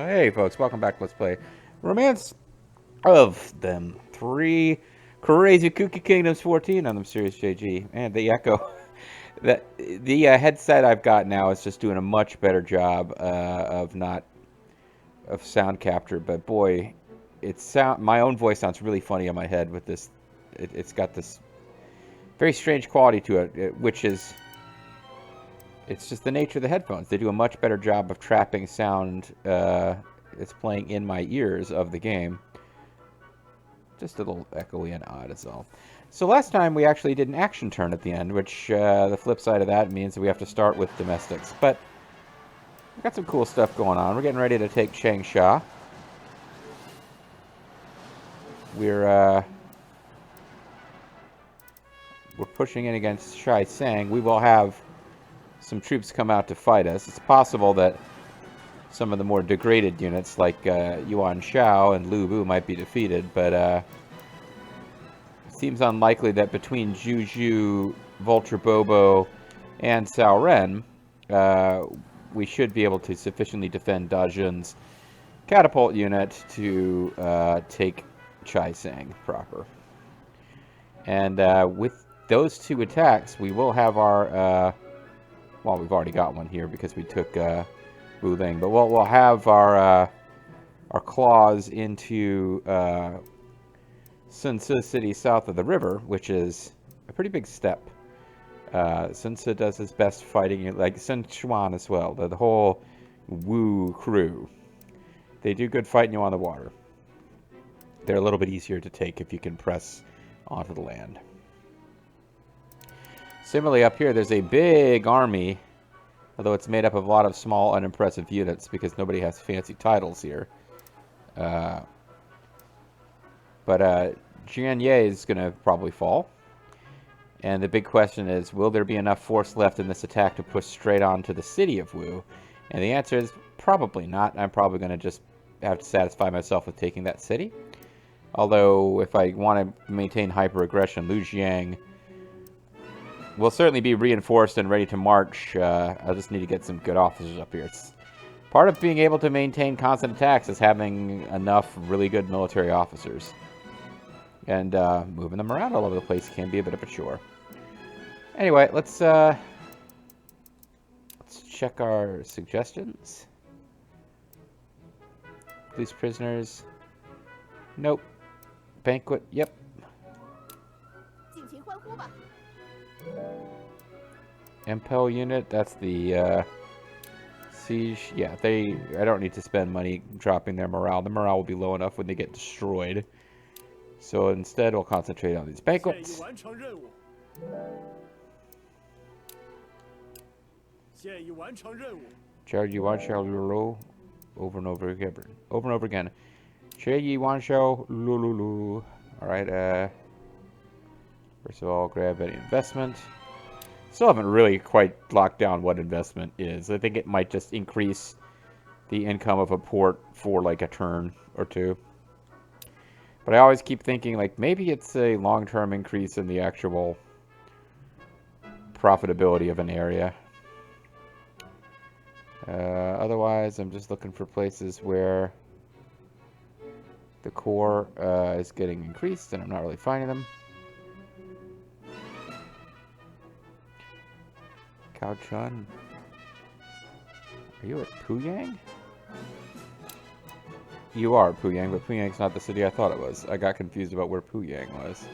Hey folks, welcome back to Let's Play Romance of Them 3 Crazy Kooky Kingdoms 14 on the Mysterious JG. And the echo. The headset I've got now is just doing a much better job of sound capture, but boy, my own voice sounds really funny in my head with this. It's got this very strange quality to it, which is it's just the nature of the headphones. They do a much better job of trapping sound it's playing in my ears of the game. Just a little echoey and odd is all. So last time we actually did an action turn at the end, which the flip side of that means that we have to start with domestics. But we've got some cool stuff going on. We're getting ready to take Changsha. We're pushing in against Shai Sang. We will have some troops come out to fight us. It's possible that some of the more degraded units like Yuan Shao and Lu Bu might be defeated, but it seems unlikely that between Juju, Vulture Bobo, and Cao Ren, we should be able to sufficiently defend Da Jun's catapult unit to take Chai Sang proper. And with those two attacks, we will have our... well, we've already got one here because we took Wu Ling, but we'll have our claws into Sun Ce City south of the river, which is a pretty big step. Sun Ce does his best fighting, like Sun Chuan as well, the whole Wu crew. They do good fighting you on the water. They're a little bit easier to take if you can press onto the land. Similarly, up here, there's a big army, although it's made up of a lot of small, unimpressive units because nobody has fancy titles here. But Jian Ye is going to probably fall. And the big question is, will there be enough force left in this attack to push straight on to the city of Wu? And the answer is probably not. I'm probably going to just have to satisfy myself with taking that city. Although, if I want to maintain hyper-aggression, Lu Jiang will certainly be reinforced and ready to march. I'll just need to get some good officers up here. It's part of being able to maintain constant attacks is having enough really good military officers. And moving them around all over the place can be a bit of a chore. Anyway, let's check our suggestions. Police prisoners. Nope. Banquet. Yep. Impel unit. That's the siege. Yeah, I don't need to spend money dropping their morale. The morale will be low enough when they get destroyed. So instead, we'll concentrate on these banquets. Charge Yuan Shao Lulu over and over again. Over and over again. Che Yuan Shao Lulu. Alright, first of all, grab any investment. Still haven't really quite locked down what investment is. I think it might just increase the income of a port for like a turn or two. But I always keep thinking, like, maybe it's a long-term increase in the actual profitability of an area. Otherwise, I'm just looking for places where the core is getting increased, and I'm not really finding them. Cao Chun. Are you at Puyang? You are at Puyang, but Puyang's not the city I thought it was. I got confused about where Puyang was.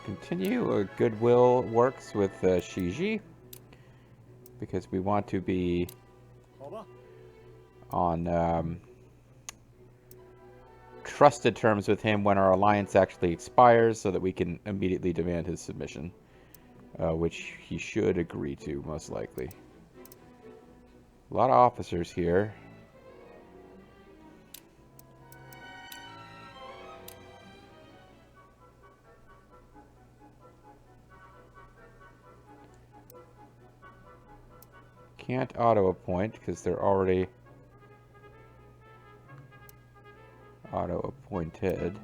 Continue. Goodwill works with Shiji because we want to be on trusted terms with him when our alliance actually expires so that we can immediately demand his submission, which he should agree to, most likely. A lot of officers here. Can't auto-appoint because they're already auto-appointed.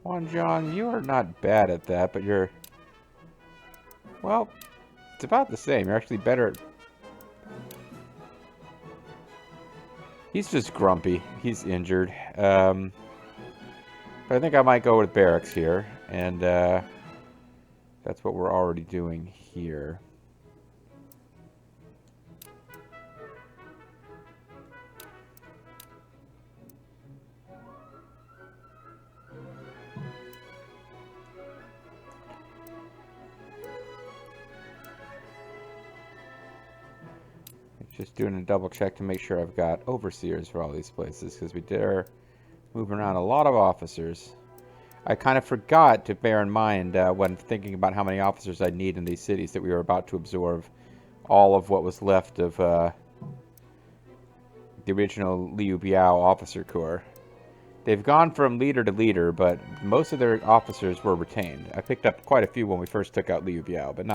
Wanjong, you are not bad at that, but you're... Well, it's about the same. You're actually better at... He's just grumpy. He's injured. But I think I might go with barracks here, and that's what we're already doing here. Just doing a double check to make sure I've got overseers for all these places, because we are moving around a lot of officers. I kind of forgot to bear in mind when thinking about how many officers I'd need in these cities that we were about to absorb all of what was left of the original Liu Biao officer corps. They've gone from leader to leader, but most of their officers were retained. I picked up quite a few when we first took out Liu Biao, but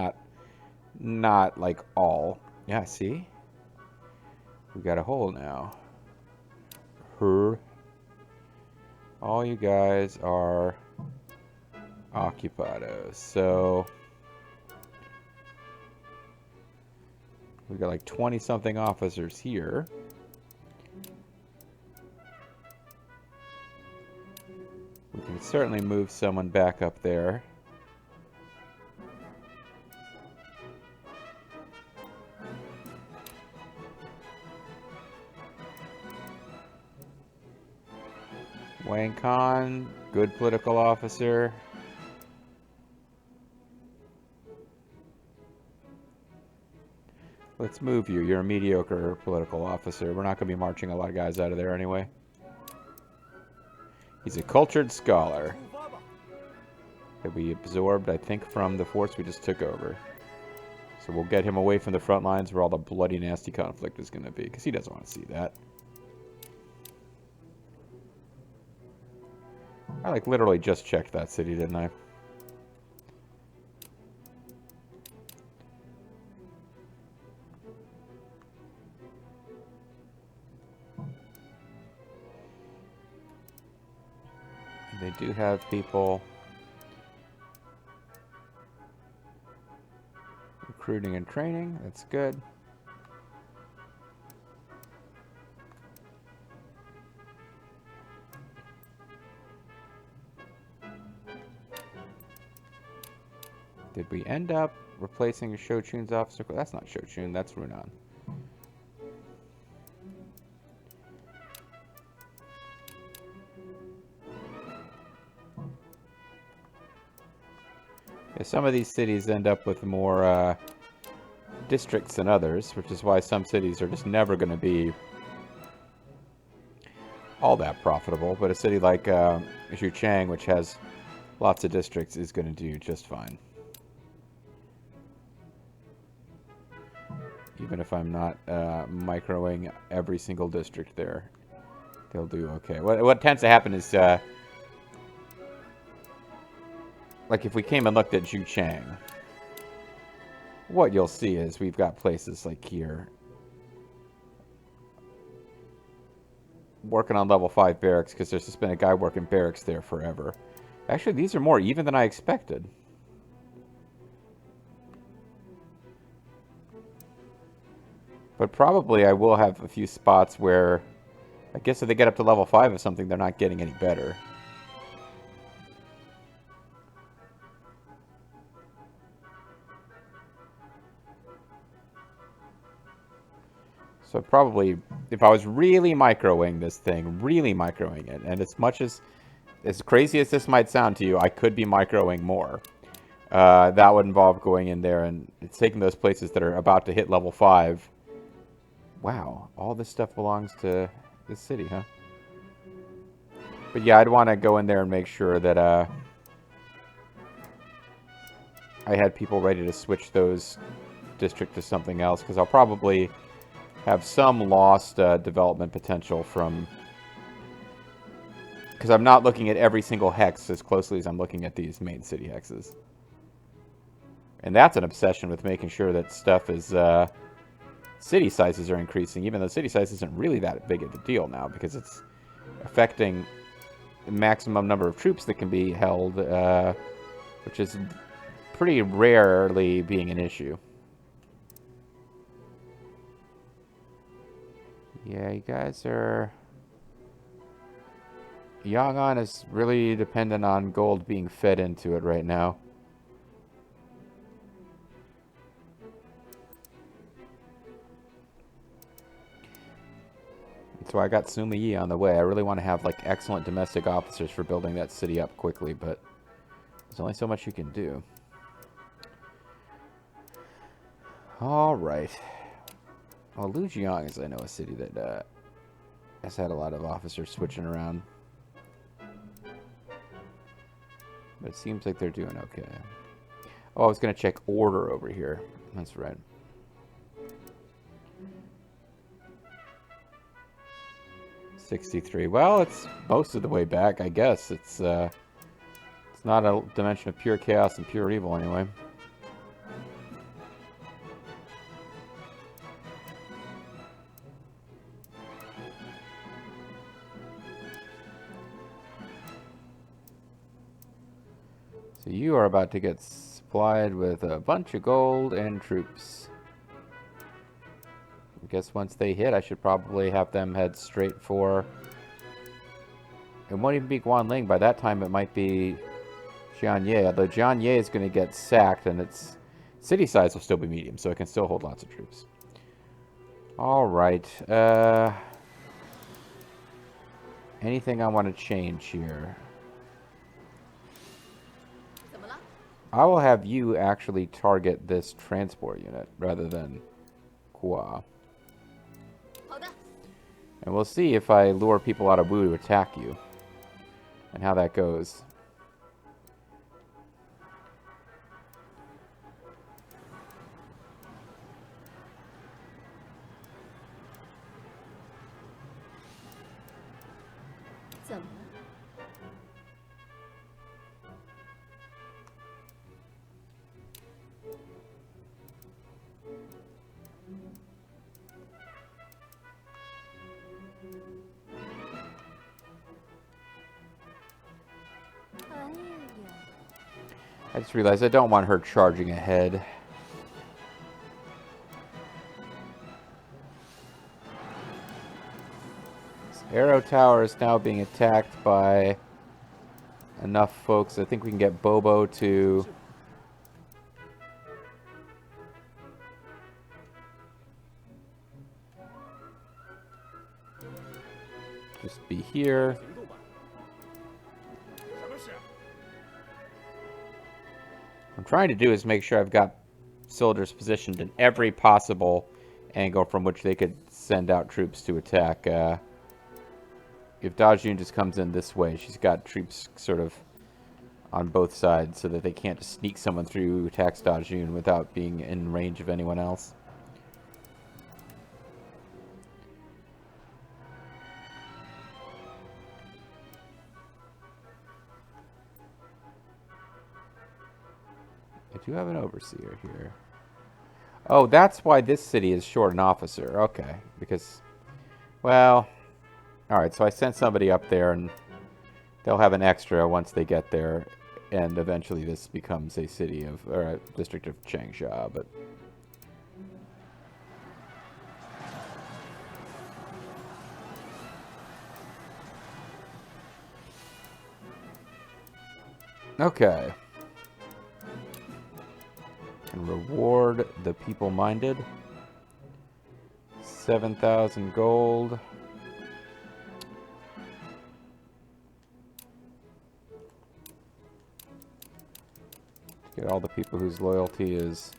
not like all. Yeah, see? We got a hole now. All you guys are occupados. So we got like 20-something officers here. We can certainly move someone back up there. Wang Khan, good political officer. Let's move you. You're a mediocre political officer. We're not going to be marching a lot of guys out of there anyway. He's a cultured scholar that we absorbed, I think, from the force we just took over. So we'll get him away from the front lines where all the bloody, nasty conflict is going to be, because he doesn't want to see that. I, like, literally just checked that city, didn't I? They do have people recruiting and training. That's good. Did we end up replacing Shochun's officer? That's not Shochun, that's Runan. Yeah, some of these cities end up with more districts than others, which is why some cities are just never going to be all that profitable. But a city like Xuchang, which has lots of districts, is going to do just fine. Even if I'm not microing every single district there, they'll do okay. What tends to happen is, like if we came and looked at Xuchang, what you'll see is we've got places like here working on level 5 barracks because there's just been a guy working barracks there forever. Actually, these are more even than I expected. But probably I will have a few spots where, I guess if they get up to level 5 of something, they're not getting any better. So probably, if I was really microing this thing, really microing it, and as crazy as this might sound to you, I could be microing more. That would involve going in there and it's taking those places that are about to hit level 5. Wow, all this stuff belongs to this city, huh? But yeah, I'd want to go in there and make sure that I had people ready to switch those districts to something else, because I'll probably have some lost development potential from... Because I'm not looking at every single hex as closely as I'm looking at these main city hexes. And that's an obsession with making sure that stuff is... city sizes are increasing, even though city size isn't really that big of a deal now, because it's affecting the maximum number of troops that can be held, which is pretty rarely being an issue. Yeah, you guys are... Yangon is really dependent on gold being fed into it right now. So I got Suma Yi on the way. I really want to have like excellent domestic officers for building that city up quickly, but there's only so much you can do. All right. Well, Lujiang is, I know, a city that has had a lot of officers switching around. But it seems like they're doing okay. Oh, I was going to check order over here. That's right. $63. Well, it's most of the way back, I guess. It's not a dimension of pure chaos and pure evil, anyway. So you are about to get supplied with a bunch of gold and troops. I guess once they hit, I should probably have them head straight for... It won't even be Guanling. By that time, it might be Jianye. Although Jianye is going to get sacked, and its city size will still be medium, so it can still hold lots of troops. All right. Anything I want to change here? I will have you actually target this transport unit rather than Kwa. And we'll see if I lure people out of Wu to attack you. And how that goes. I just realized I don't want her charging ahead. This Arrow Tower is now being attacked by enough folks. I think we can get Bobo to... just be here. What I'm trying to do is make sure I've got soldiers positioned in every possible angle from which they could send out troops to attack. If Dajun just comes in this way, she's got troops sort of on both sides so that they can't just sneak someone through who attacks Dajun without being in range of anyone else. I do have an overseer here. Oh, that's why this city is short an officer. Okay, because, well, alright, so I sent somebody up there and they'll have an extra once they get there, and eventually this becomes a city of, or a district of Changsha, but... Okay. And reward the people-minded. 7,000 gold. Get all the people whose loyalty is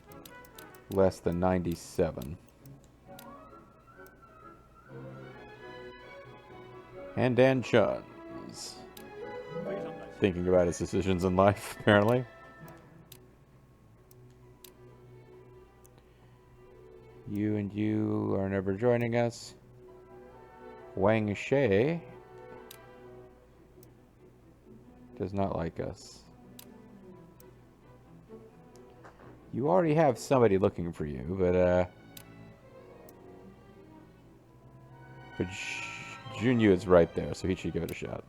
less than 97. And Dan Chun's thinking about his decisions in life, apparently. You and you are never joining us. Wang Shui does not like us. You already have somebody looking for you, but Junyu is right there, so he should give it a shot.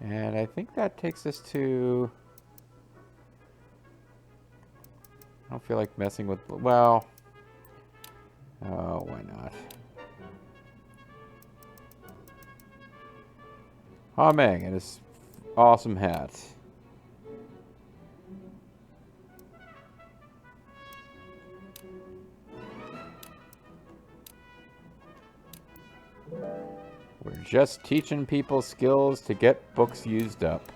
And I think that takes us to... I don't feel like messing with... Well... Oh, why not? Ha Meng and his awesome hat. We're just teaching people skills to get books used up.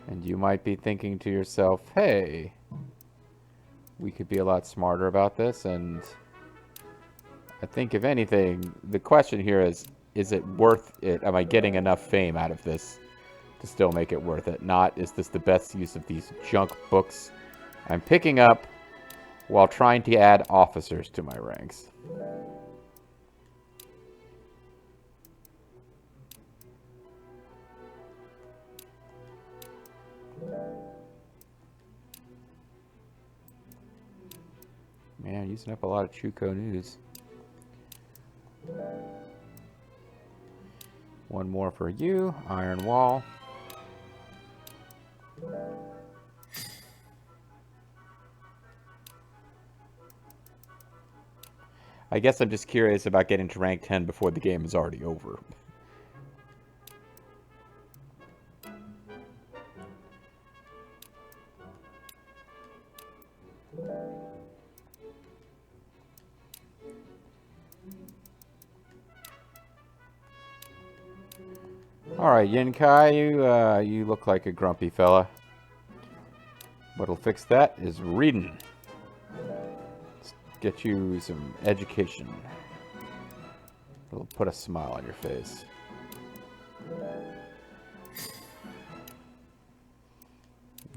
And you might be thinking to yourself, hey, we could be a lot smarter about this, and I think if anything, the question here is it worth it? Am I getting enough fame out of this to still make it worth it? Not, is this the best use of these junk books I'm picking up while trying to add officers to my ranks? Man, using up a lot of Chuko news. One more for you, Iron Wall. I guess I'm just curious about getting to rank 10 before the game is already over. Alright, Yinkai, you look like a grumpy fella. What'll fix that is reading. Let's get you some education. It'll put a smile on your face.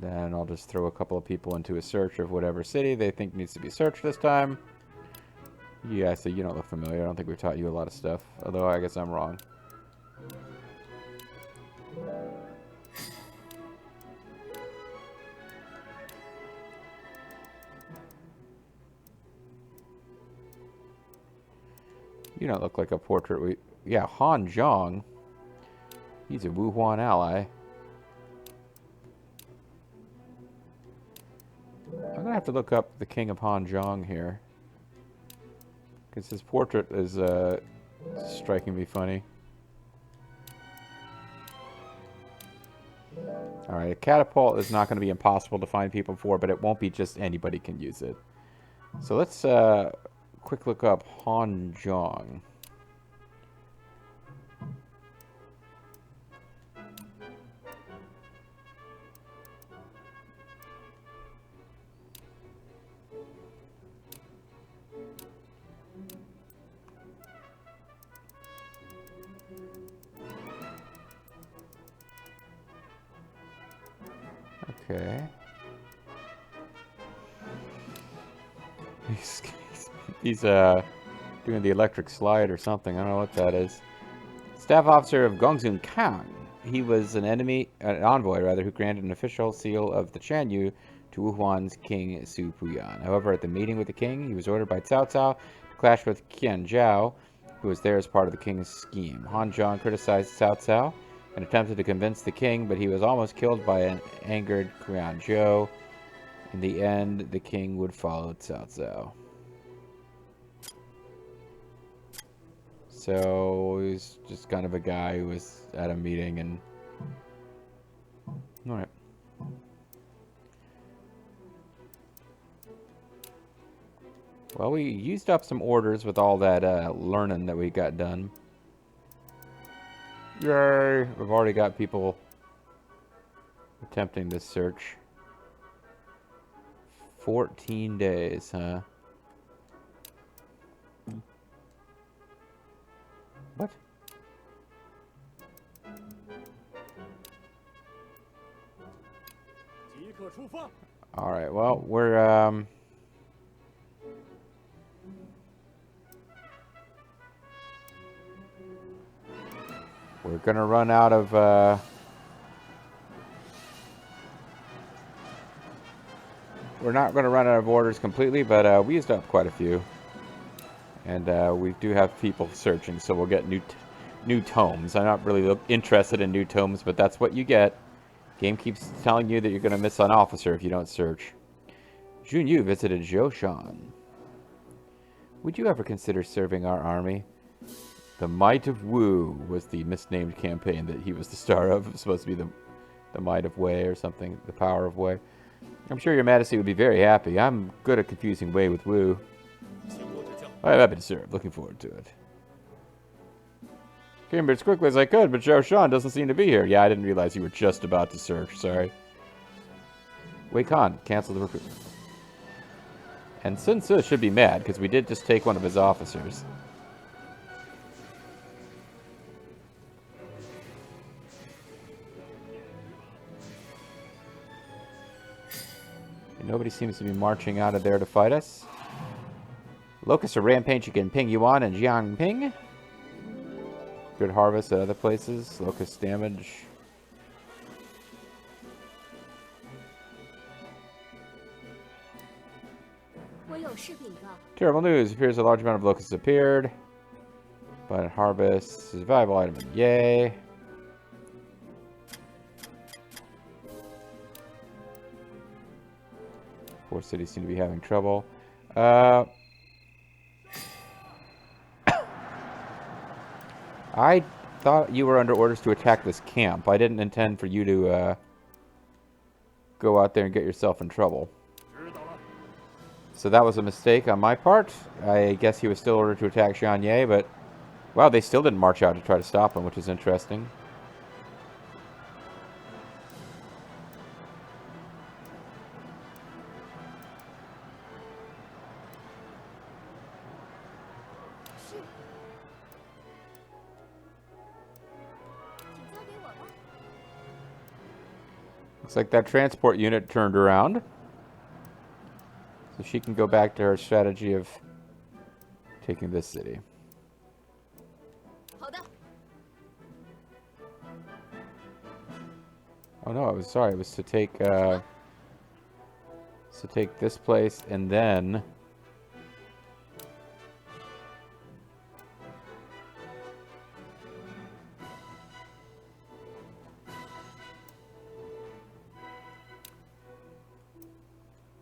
Then I'll just throw a couple of people into a search of whatever city they think needs to be searched this time. Yeah, so you don't look familiar. I don't think we've taught you a lot of stuff. Although I guess I'm wrong. You don't look like a portrait. Yeah, Han Zhong. He's a Wuhuan ally. I'm gonna have to look up the King of Han Zhong here, because his portrait is striking me funny. Alright, a catapult is not going to be impossible to find people for, but it won't be just anybody can use it. So let's quick look up Han Zhong. Okay. He's doing the electric slide or something. I don't know what that is. Staff officer of Gongsun Khan. He was an envoy rather, who granted an official seal of the Chanyu to Wuhuan's king Su Puyan. However, at the meeting with the king, he was ordered by Cao Cao to clash with Qian Zhao, who was there as part of the king's scheme. Han Zhong criticized Cao Cao and attempted to convince the king, but he was almost killed by an angered Qian Zhou. In the end, the king would follow Cao Cao. So he's just kind of a guy who was at a meeting and... Alright. Well, we used up some orders with all that learning that we got done. Yay! We've already got people attempting this search. 14 days, huh? What? Alright, well, we're gonna run out of, we're not gonna run out of orders completely, but, we used up quite a few. And, we do have people searching, so we'll get new tomes. I'm not really interested in new tomes, but that's what you get. Game keeps telling you that you're gonna miss an officer if you don't search. Jun Yu visited Zhou Shan. Would you ever consider serving our army? The Might of Wu was the misnamed campaign that he was the star of. It was supposed to be the Might of Wei or something. The Power of Wei. I'm sure your Majesty would be very happy. I'm good at confusing Wei with Wu. I'm happy to serve. Looking forward to it. Came here as quickly as I could, but Zhou Shan doesn't seem to be here. Yeah, I didn't realize you were just about to search. Sorry. Wei Khan, cancel the recruitment. And Sun Ce should be mad, because we did just take one of his officers. And nobody seems to be marching out of there to fight us. Locusts are rampaging in Pingyuan and Jiangping. Good harvest at other places. Locust damage. Terrible news. It appears a large amount of locusts appeared. But harvest. Survival item. Yay. Four cities seem to be having trouble. I thought you were under orders to attack this camp. I didn't intend for you to go out there and get yourself in trouble. So that was a mistake on my part. I guess he was still ordered to attack Xianye, but wow, they still didn't march out to try to stop him, which is interesting. Looks like that transport unit turned around. So she can go back to her strategy of taking this city. Oh no, I was sorry. It was to take this place and then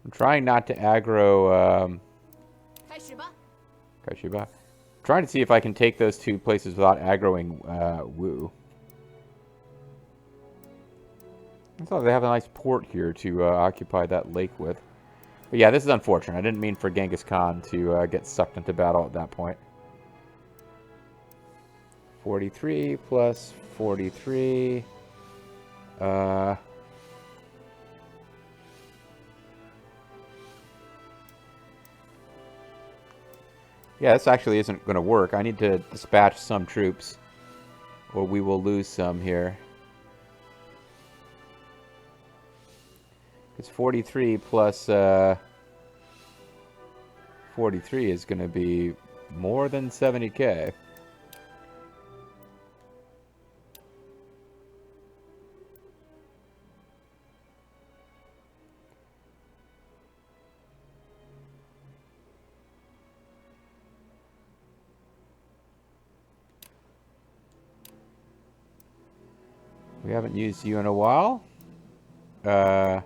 I'm trying not to aggro Kaishiba. Trying to see if I can take those two places without aggroing Wu. I thought they have a nice port here to occupy that lake with. But yeah, this is unfortunate. I didn't mean for Genghis Khan to get sucked into battle at that point. 43 plus 43. Yeah, this actually isn't going to work. I need to dispatch some troops, or we will lose some here. Because 43 plus 43 is going to be more than 70k. We haven't used you in a while. So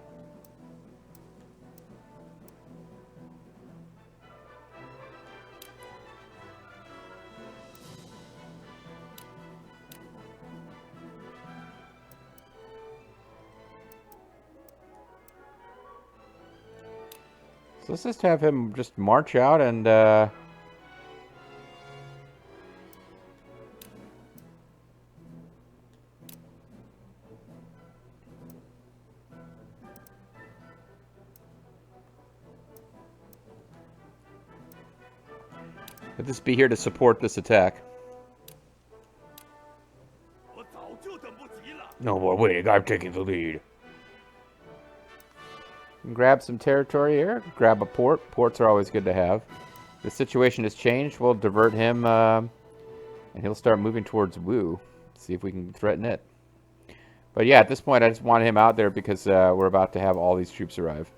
let's just have him just march out and let this be here to support this attack. No more waiting, I'm taking the lead. Grab some territory here. Grab a port. Ports are always good to have. The situation has changed. We'll divert him, and he'll start moving towards Wu. See if we can threaten it. But yeah, at this point, I just want him out there because we're about to have all these troops arrive.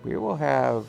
We will have...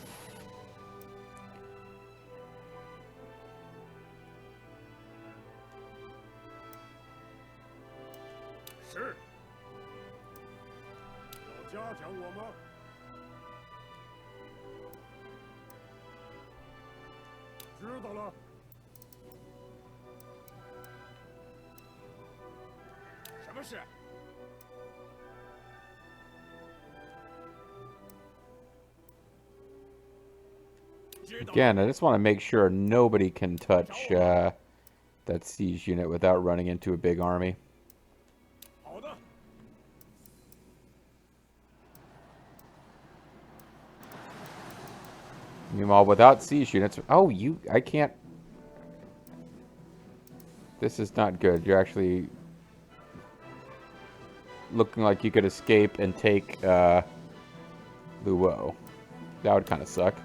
Again, I just want to make sure nobody can touch that siege unit without running into a big army. Meanwhile, without siege units... Oh, I can't... This is not good. You're actually looking like you could escape and take Luo. That would kind of suck.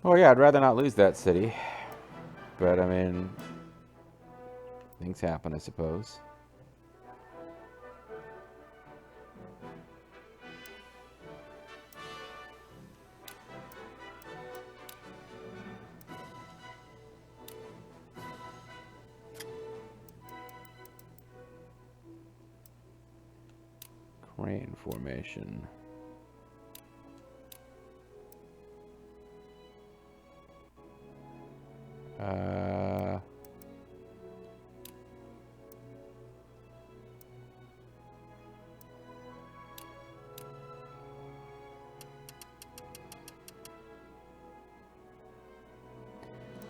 Oh yeah, I'd rather not lose that city. But, I mean, things happen, I suppose. Crane formation.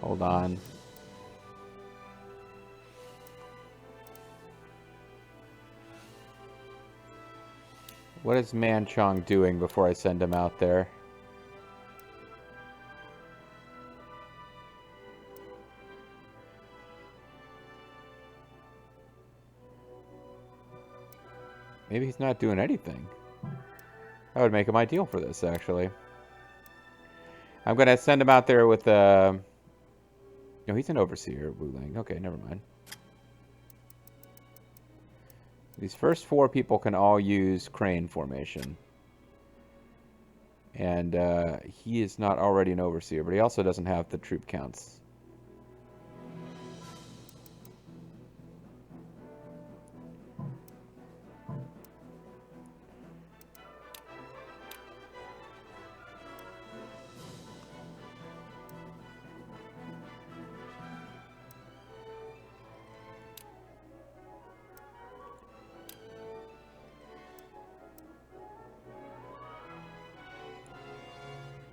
Hold on. What is Manchong doing before I send him out there? Maybe he's not doing anything. That would make him ideal for this, actually. I'm going to send him out there with... No, he's an overseer, Wu Ling. Okay, never mind. These first 4 people can all use crane formation. And he is not already an overseer, but he also doesn't have the troop counts.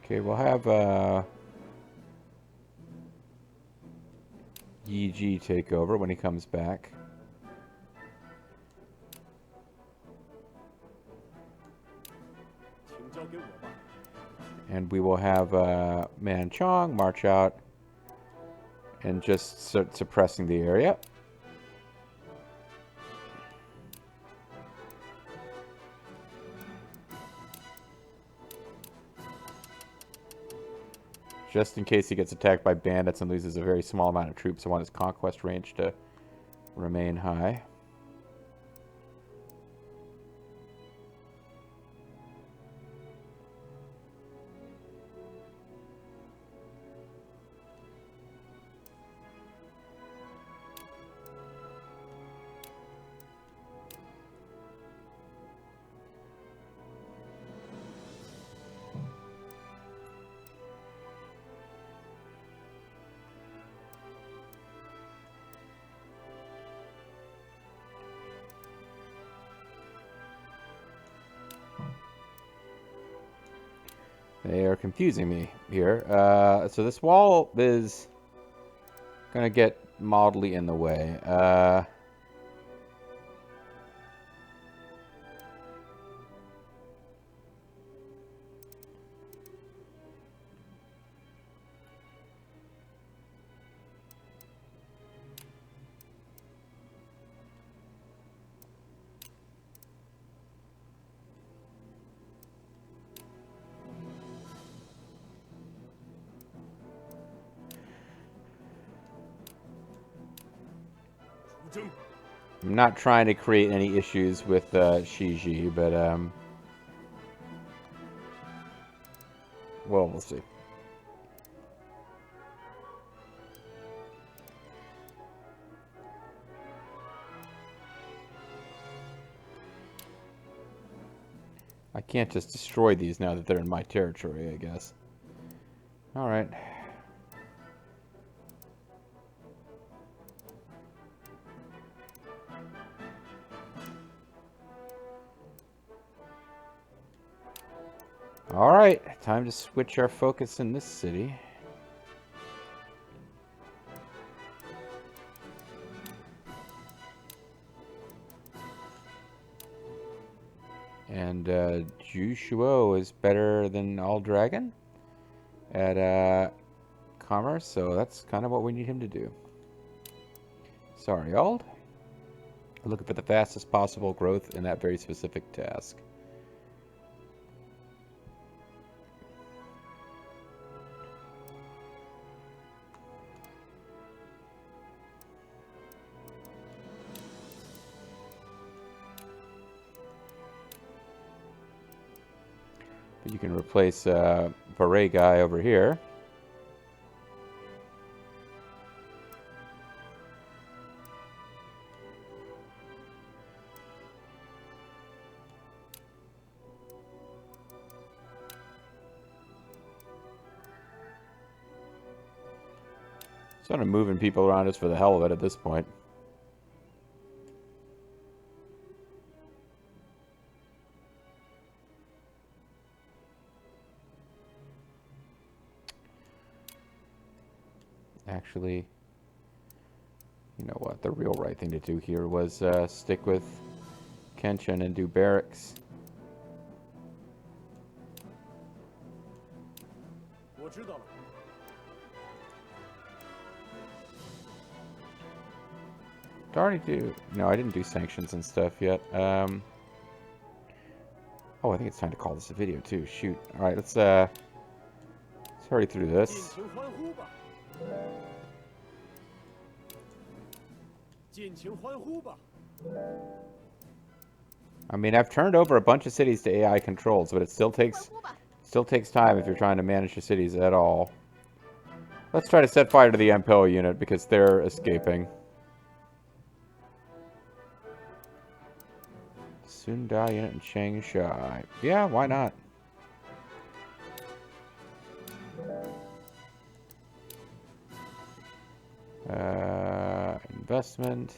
Okay, we'll have Yi Ji take over when he comes back. And we will have Manchong march out and just start suppressing the area. Just in case he gets attacked by bandits and loses a very small amount of troops, I want his conquest range to remain high. They are confusing me here. So this wall is gonna get mildly in the way. I'm not trying to create any issues with Shiji, but well, we'll see. I can't just destroy these now that they're in my territory, I guess. Alright. Alright, time to switch our focus in this city. And Jushuo is better than All Dragon at commerce, so that's kind of what we need him to do. Sorry, Ald. Looking for the fastest possible growth in that very specific task. But you can replace Beret guy over here. Sort of moving people around just for the hell of it at this point. Actually, you know what? The real right thing to do here was stick with Kenshin and do barracks. Did I already do? No, I didn't do sanctions and stuff yet. Oh, I think it's time to call this a video too. Shoot. All right, let's hurry through this. I mean, I've turned over a bunch of cities to AI controls, but it still takes time if you're trying to manage your cities at all. Let's try to set fire to the MPO unit because they're escaping. Sundai unit in Changsha. Yeah, why not? Investment.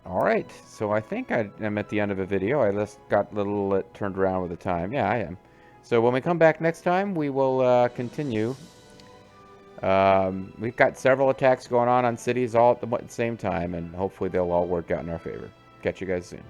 Alright, so I think I'm at the end of a video. I just got a little turned around with the time. Yeah, I am. So when we come back next time, we will continue. We've got several attacks going on cities all at the same time, and hopefully they'll all work out in our favor. Catch you guys soon.